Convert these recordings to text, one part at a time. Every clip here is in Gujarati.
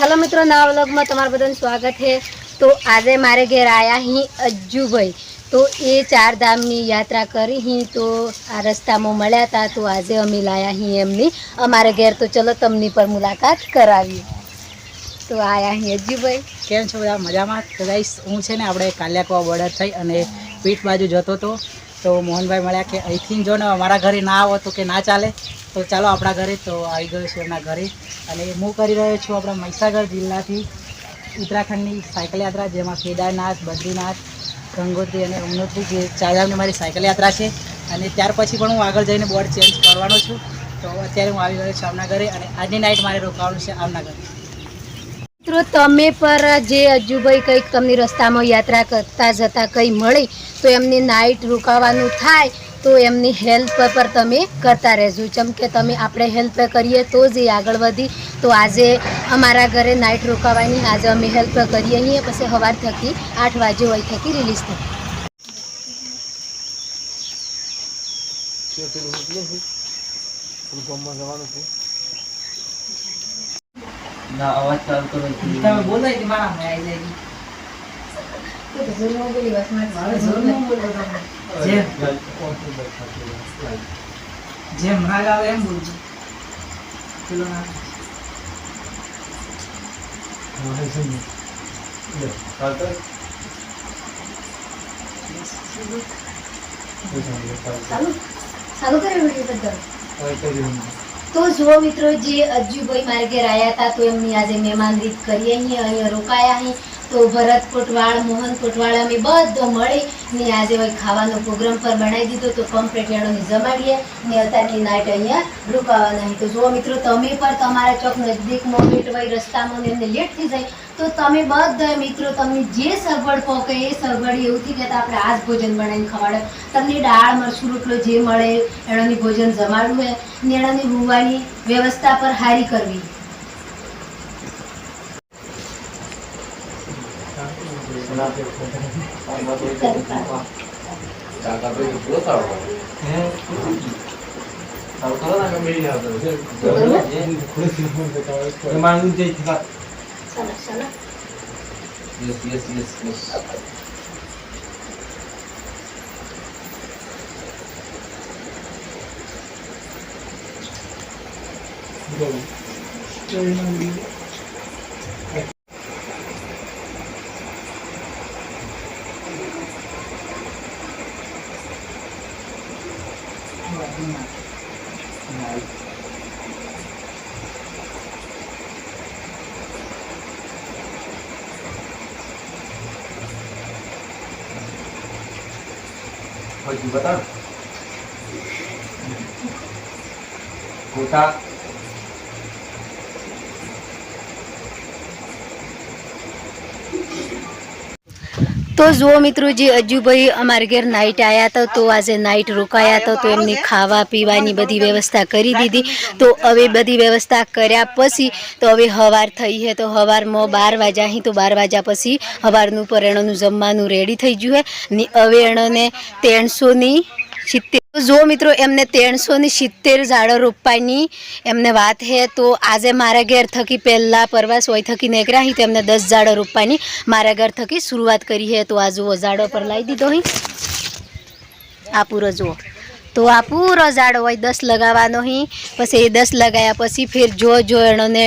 हेलो मित्रों, नवा व्लॉग में तमारा बधाનું स्वागत है। तो आज मारे घेर आया ही अज्जू भाई। तो ये 4 धामनी यात्रा करी ही तो आ रस्ता में मळ्या था। तो आज अमी लाया ही एमनी अमारे घेर। तो चलो तमनी पर मुलाकात करावी। तो आया ही अज्जू भाई, केम छो બધા મજામાં? તો ગાઈસ હું છે ને આપણે કાલિયાકવા બોર્ડર થઈ અને પીઠ બાજુ જતો હતો તો મોહનભાઈ મળ્યા કે અહીંથી જો ને અમારા ઘરે ના આવો તો કે ના ચાલે, તો ચાલો આપણા ઘરે. તો આવી ગયો છું એમના ઘરે અને હું કરી રહ્યો છું આપણા મહીસાગર જિલ્લાથી ઉત્તરાખંડની સાયકલ યાત્રા, જેમાં કેદારનાથ, બદ્રીનાથ, ગંગોત્રી અને યમનોત્રી જે 4 ધામની મારી સાયકલ યાત્રા છે. અને ત્યાર પછી પણ હું આગળ જઈને બોર્ડ ચેન્જ કરવાનો છું. તો અત્યારે હું આવી ગયો છું આમના ઘરે અને આજની નાઇટ મારે રોકાવાનું છે આમના ઘરે. मित्रों तमे पर जे अज्जू भाई कईक तमनी रस्ता में यात्रा करता जता कई मळी तो एमनी नाइट रोकावानुं थाय तो एमनी हेल्प पर तमे करता रहेजो। चम के तमे आपणे हेल्प करीए तो ज आगळ वधी। तो आजे अमारा घरे नाइट रोकावानी आज अमे हेल्प करीए ही पछी सवार थकी 8 वागे वही थकी रिलीज थई। ना आवाज चालू करो તમે બોલો કે મારા મે આવી જાય तो जरूर में बोली बस में મારે જરૂર ન બોલો જે જેમ રાગ આવે એમ બોલજો પેલો ના चालू चालू करे वीडियो बदल। तो जो मित्रों जे अज्जू भाई मारे घेर आया था तो एमनी आज मेहमान रीत करीए ही अहीं रोकाया ही। तो भरत कोटवाड़, मोहन कोटवाड़ अमे बधो मळी ने आज वही खावानो प्रोग्राम पर बनावी दीधो। तो कम्प्लीट एणोने जमाडीए ने अतारनी नाइट अहींया रोकावाना है। तो जो मित्रों तमे पर तमारा चौक नजदीक में मीट वही रस्ता में एमने लेट थी जाए तो तमे बधा मित्रों तमने जे सगवड पोके ए सगवड एवुं थी के आपणे आज भोजन बनावीने खवाडे। तमने दाळ मरचुं रोटलो जे मळे एणोनी भोजन जमाडવું है ने एणोनी हुवानी व्यवस्था पर हारी करवी। बता गोटा तो जो मित्रों जी अज्जू भाई अमारे घर नाइट आया था तो आज नाइट रोकाया था तो एमने खावा पीवानी बधी व्यवस्था करी दीधी। तो हवे बधी व्यवस्था कर्या पछी तो हवे हवार थई है। तो हवार में 12 वाग्या ही तो 12 वाग्या पछी हवारनुं पर एणोनुं जमवानुं रेडी थई गयुं है ने हवे एणोने 370 जो मित्रों एमने 370 झाड़ो रोपवानी एमने वात है। तो आज मारा घेर थकी पहला परवास वही थकी नेकरा ही तो एमने 10 झाड़ो रोपवानी मारा घर थकी शुरुआत करी है। तो आज वो झाड़ो पर लाई दीधो ही आ पूरो जो। तो आ पूरो झाड़ो वही 10 लगावानो ही पछी 10 लगाया पछी फिर जो जो एणोने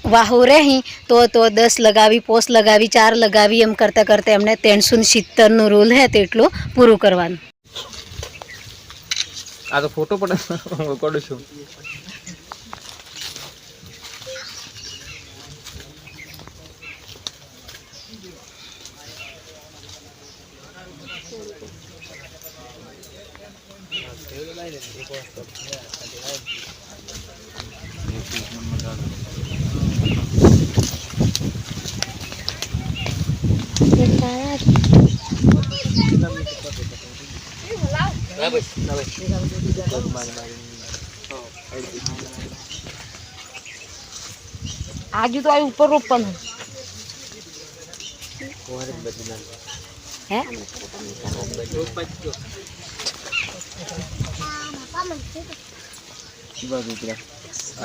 वाहू रही तो 10 लगावी, पोस लगावी, 4 लगावी एम करता करता एमने 370 नो रूल है तेटलो पूरो करवानो। आ तो फोटो पड़े काढू छू आगे तो ऊपर रोपन है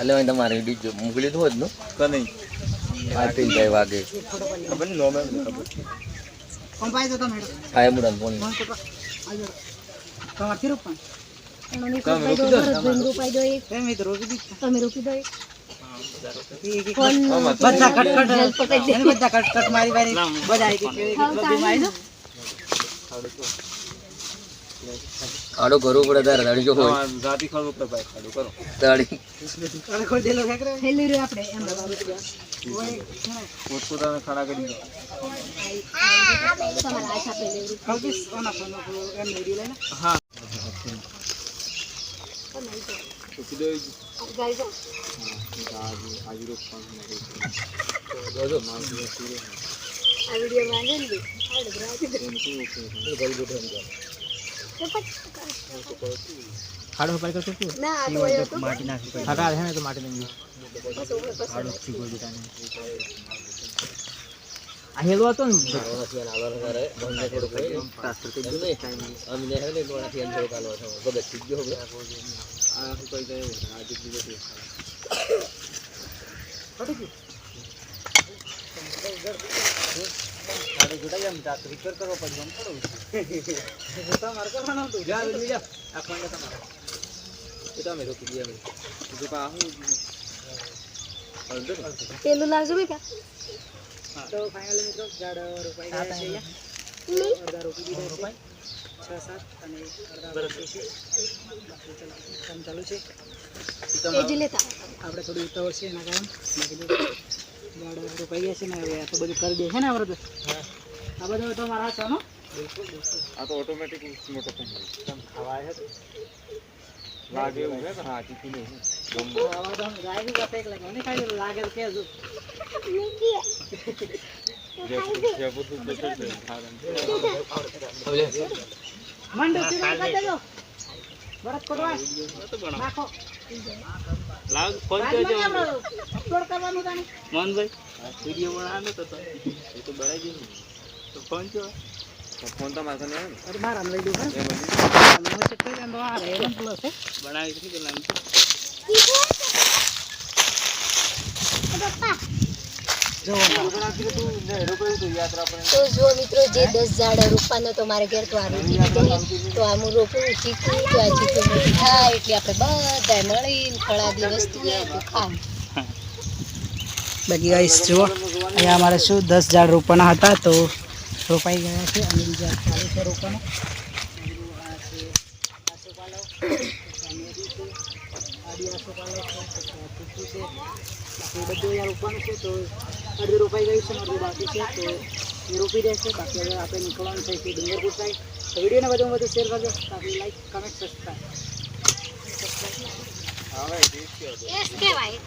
अले તમારે મોકલી દો જ નો કે નહીં આતિલભાઈ વાગે પંપાઈ જતો મેડમ આય મુરન પોણી તમારથી રૂપણ એમ તો રોકી દીધા તમે રોકી દો બધા કટકટ એને બધા કટકટ મારી વારી બધા આવી કે ક્લબમાં આવી ને આડો કરવું પડે તારે દાડી જો હોય જાતિ ખાવું પડે ભાઈ ખાડું કરો દાડી અરે કોઈ દેલો કે કરે થેલી રે આપણે એમ પોતપોતાને ખાડા કરી દો તમારા આશા પે લેવું કલ્પિસ ઓના ફોન એમ લઈ લે ને હા ચૂકી દો ગાઈ જો આજુ રોક આ વિડિયો માં ને ખાડો પર કરતો તું ના આ તો આયો તો માટી નાખી ખાડા છે ને તો માટી નાખી ખાડો થી ગોળ દીટાને આ હેલો હતો ને અમને હે ને ગોળાથી અંદર કાલો હતો બગત થઈ ગયો હવે આ શું કહી ગયો આજે બીજો ખાડો જોડાઈ એમ તા રિપેર કરો પછી જમ કરો તો માર કરવાનો તું જા લઈ જા આ ફોન તમારો এটা મેં રોકી દીયા મેં જો કા હું અંદર પેલું લાવજો બેટા તો ફાઇનલી મિત્રો ઝાડ રોપાઈ ગયા છે અહીંયા અડધા રોપી દીધા છે 6-7 અને અડધા રોપી છે બાકી કામ ચાલુ છે એ જ લેતા આપણે થોડી ઉતાવળ છે એના કારણે મેં કીધું ઝાડ રોપાઈ ગયા છે ને હવે આ તો બધું કરી દે છે ને આપણે આ બધું તો મારા છે આ તો ઓટોમેટિક મોટો પંપ તમ ખાવા છે લાગે એવું હે કે હા ચીકી નહીં આવા તો રાઈ બી એક લાગે મને ખાલી લાગે તો કેજો જે બધું બેટર છે ખાવાનું મંડો તીર કરી દેજો બરત કોડવા નાખો લાગ ફોન કરજો અપલોડ કરવાનું તાને મોહનભાઈ વિડિયો બનાવવાનો તો એ તો બનાવી દીધું તો ફોન જો ફોન તો મારતો નહીં આવે અરે મારા લઈ દઉં ને હું ચેક કરી લેતો આ રે પ્લસ છે બનાવી દીધી પેલા જો બનાવી તું ને રોકાયું તો યાત્રા પર તો જો મિત્રો જે 10 ઝાડ રોપવાનો તો મારે ઘેર તો આ રોપી દીધી તો આ હું રોપું ચીકુ તો આ ચીકુ મોટી થાય એટલે આપણે બધા મળીને ફળાદી વસ્તુ તો ખાવ બાકી ગાઈસ જુઓ અહીંયા અમારે શું 10 ઝાડ રોપવાના હતા તો રોપાઈ ગયા છે અને બીજા ચાલુ છે રોપવાના બધું અહીંયા રોપવાનું છે તો અડધું રોપાઈ ગયું છે અડધું બાકી છે તો એ રોપી દેશે બાકી હવે આપણે નીકળવાનું છે કે ડુંગરપુર સાઈડ તો વિડીયોને વધુમાં વધુ શેર કરજો તો આપણી લાઈક કમેન્ટ સબસ્ક્રાઈબ કહેવાય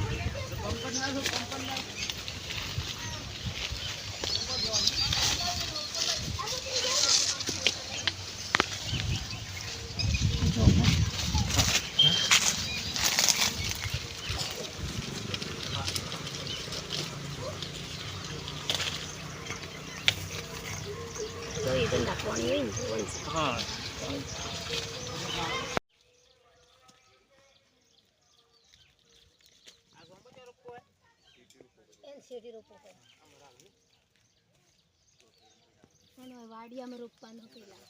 હા વાડિયામાં રોપવાનું પેલા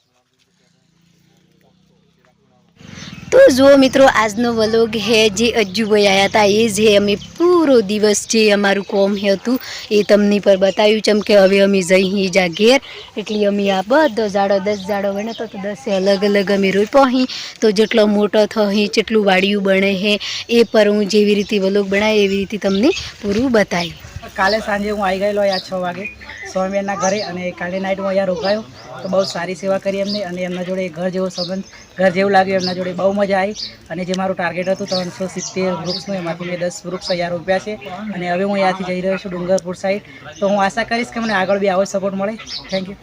તો જુઓ મિત્રો આજનો વ્લોગ હે જે અજ્જુભાઈ આવ્યા હતા એ જ હે અમે પૂરો દિવસ જે અમારું કોમ હતું એ તમને પર બતાવ્યું ચમ કે હવે અમે જઈ જા ઘેર એટલે અમે આ બધો ઝાડો 10 ઝાડો બને તો 10 અલગ અલગ અમે રોપ્યો અહીં તો જેટલો મોટો થઈ જેટલું વાડિયું બને હે એ પર હું જેવી રીતે વ્લોગ બનાવી એવી રીતે તમને પૂરું બતાવ્યું કાલે સાંજે હું આવી ગયેલો અહીંયા 6 વાગે સ્વામિનારાયણના ઘરે અને કાલે નાઇટ હું અહીંયા રોકાયો તો બહુ સારી સેવા કરી એમને અને એમના જોડે ઘર જેવો સંબંધ ઘર જેવું લાગ્યું એમના જોડે બહુ મજા આવી અને જે મારું ટાર્ગેટ હતું 370 વૃક્ષનું એમાંથી મેં 10 વૃક્ષ અહીંયા રોપ્યા છે અને હવે હું અહીંયાથી જઈ રહ્યો છું ડુંગરપુર સાઈડ તો હું આશા કરીશ કે મને આગળ બી આવો સપોર્ટ મળે થેન્ક યુ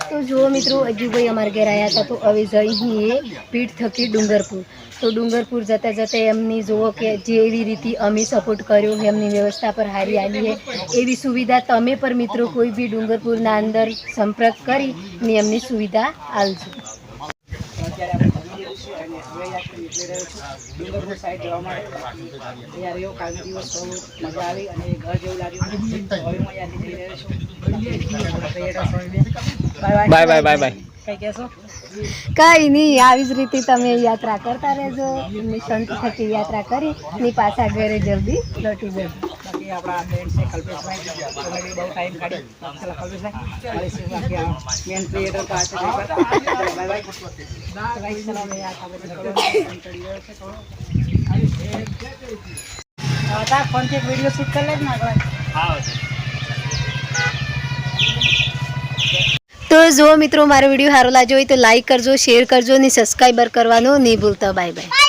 તો જુઓ મિત્રો અજ્જુભાઈ અમારા ઘેર આવ્યા હતા તો હવે જઈ એ પીઠ થકી ડુંગરપુર તો ડુંગરપુર જતા જતા એમની જુઓ કે જેવી રીતે અમે સપોર્ટ કર્યો એમની વ્યવસ્થા પર હારી આવી છે એવી સુવિધા તમે પર મિત્રો કોઈ બી ડુંગરપુરના અંદર સંપર્ક કરી ને એમની સુવિધા આલજો અત્યારે આપણે છે અને હવે અહીંયાથી નીકળી રહ્યો છું ડુંગરપુર સાઈડ જવા માટે. અહીંયા રહ્યો કાલનો દિવસ બહુ મજા આવી અને ઘર જેવું લાગ્યું. હવે હું અહીંયા નીકળી રહ્યો છું. Bye bye bye bye. કઈ કહેશો? કઈ નહીં, આવી જ રીતે તમે યાત્રા કરતા રહેજો. એમની શાંતિ થકી યાત્રા કરી ને પાછા ઘરે જલ્દી લટી જજો. બાકી આપણા ફ્રેન્ડ છે કલ્પેશભાઈ, તમે બી બહુ ટાઈમ કાઢી. ચાલો કલ્પેશભાઈ મળીશું. બાકી આ મેન ક્રિએટર તો આ છે. Bye bye. ચલો હવે આ આપણે ચડી રહ્યો છે થોડો. હતા ફોનથી એક વિડીયો શૂટ કરી લે ને આગળ. તો જો મિત્રો મારો વિડીયો સારો લાગ્યો હોય તો લાઈક કરજો, શેર કરજો ને સબસ્ક્રાઈબર કરવાનું નહીં ભૂલતા. Bye bye.